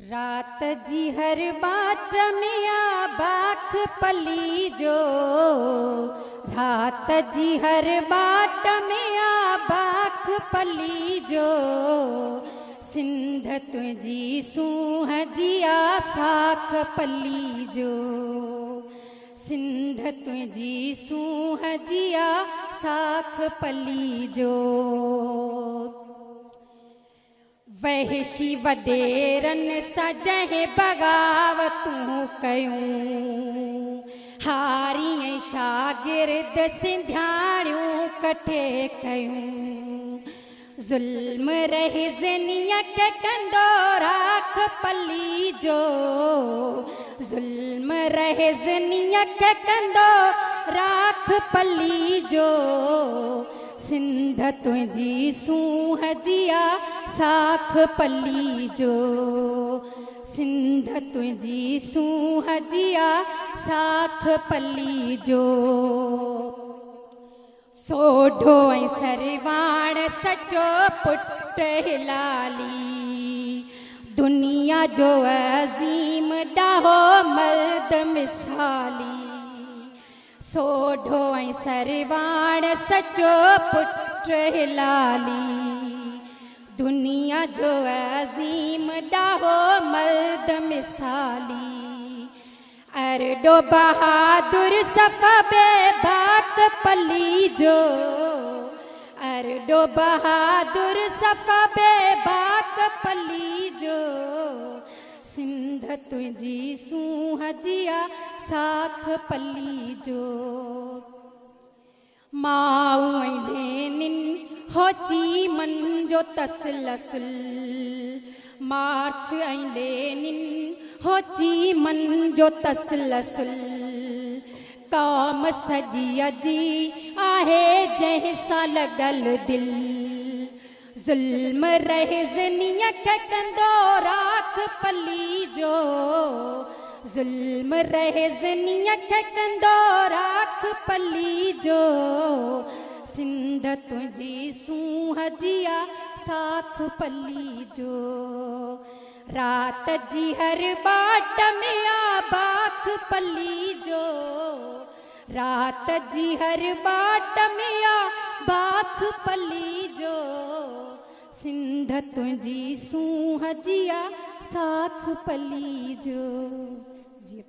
रात जी हर बाट में आ बाख पली जो, रात जी हर बाट में आ बाख पली जो, सिंध तुझी सूह जिया साख पली जो, सिंध तुझी सूह जिया साख पली जो। वहशी वडेरन सजह बगावतूं कयूं, हारी शागिर्द सिंध्याणियूं कठे कयूं, ज़ुल्म रहज़निय के कंदो राख पली जो, ज़ुल्म रहज़निय के कंदो राख पली जो, सिंध तुझी सूह जिया साख पली जो, सिंध तुझी सूह जिया साख पली जो। सोढो ऐं सरवाण सचो पुट हिलाली, दुनिया जो अज़ीम ॾाहो मर्द मिसाली, सोढो ऐं सरवाण सचो पुट हिलाली, दुनिया जो अज़ीम ॾाहो मर्द मिसाली, अरडो बहादुर सफ़ा बेबाक पली जो, अरडो बहादुर सफ़ा बेबाक पली जो, सिंध तुझी सूह जिया साख पली जो। माऊं ऐं लेनिन होची मन जो तसलसुल, मार्क्स ऐं लेनिन होची मन जो तसलसुल, क़ौम सजी अजी आहे जंहिं सां लॻल दिल, ज़ुल्म रहज़निय खे कंदो राख पली जो, ज़ुल्म रहज़निय खे कंदो राख पली जो, सिंध तुझी सूह जिया साख पली जो। रात जी हर बाट में आ बाख पली जो, रात जी हर बाट में आ बाख पली जो, सिंध तुझी सूह जिया साख पली जो। जी